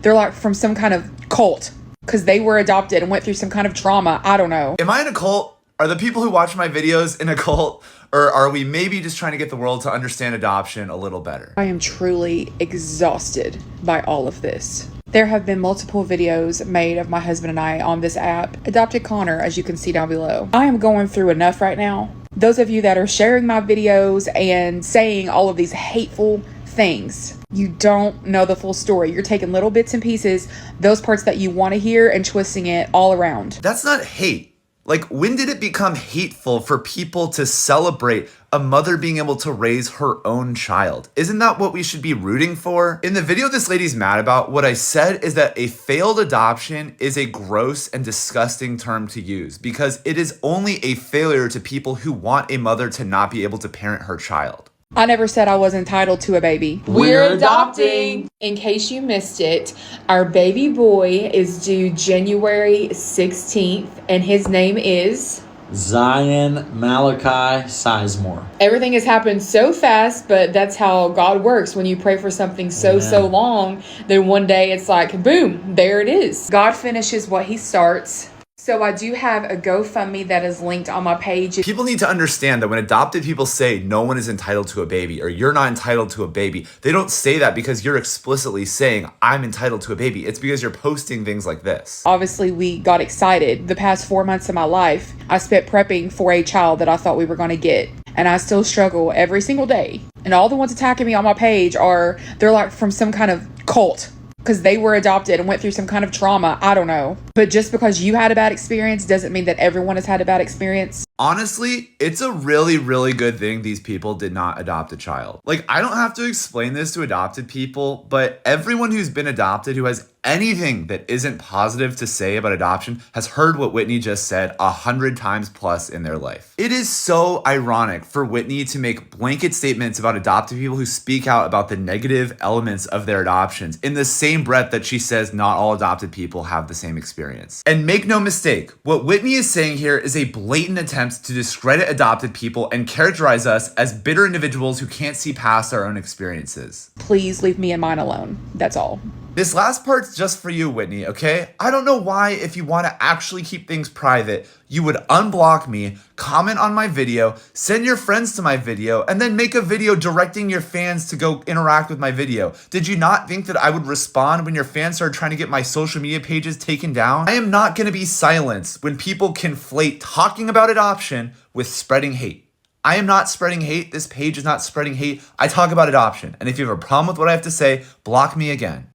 They're like from some kind of cult because they were adopted and went through some kind of trauma. I don't know. Am I in a cult? Are the people who watch my videos in a cult? Or are we maybe just trying to get the world to understand adoption a little better? I am truly exhausted by all of this. There have been multiple videos made of my husband and I on this app, Adopted Connor, as you can see down below. I am going through enough right now. Those of you that are sharing my videos and saying all of these hateful things, you don't know the full story. You're taking little bits and pieces, those parts that you want to hear, and twisting it all around. That's not hate. Like, when did it become hateful for people to celebrate a mother being able to raise her own child? Isn't that what we should be rooting for? In the video this lady's mad about, what I said is that a failed adoption is a gross and disgusting term to use because it is only a failure to people who want a mother to not be able to parent her child. I never said I was entitled to a baby. We're adopting. In case you missed it, our baby boy is due January 16th, and his name is Zion Malachi Sizemore. Everything has happened so fast, but that's how God works. When you pray for something so long, then one day it's like, boom, there it is. God finishes what he starts. So I do have a GoFundMe that is linked on my page. People need to understand that when adopted people say no one is entitled to a baby or you're not entitled to a baby, they don't say that because you're explicitly saying I'm entitled to a baby. It's because you're posting things like this. Obviously, we got excited. The past 4 months of my life, I spent prepping for a child that I thought we were going to get. And I still struggle every single day. And all the ones attacking me on my page they're like from some kind of cult because they were adopted and went through some kind of trauma. I don't know. But just because you had a bad experience doesn't mean that everyone has had a bad experience. Honestly, it's a really, really good thing these people did not adopt a child. Like, I don't have to explain this to adopted people, but everyone who's been adopted who has anything that isn't positive to say about adoption has heard what Whitney just said 100 times plus in their life. It is so ironic for Whitney to make blanket statements about adopted people who speak out about the negative elements of their adoptions in the same breath that she says not all adopted people have the same experience. And make no mistake, what Whitney is saying here is a blatant attempt to discredit adopted people and characterize us as bitter individuals who can't see past our own experiences. Please leave me and mine alone. That's all. This last part's just for you, Whitney, okay? I don't know why, if you want to actually keep things private, you would unblock me, comment on my video, send your friends to my video, and then make a video directing your fans to go interact with my video. Did you not think that I would respond when your fans started trying to get my social media pages taken down? I am not going to be silenced when people conflate talking about adoption with spreading hate. I am not spreading hate. This page is not spreading hate. I talk about adoption. And if you have a problem with what I have to say, block me again.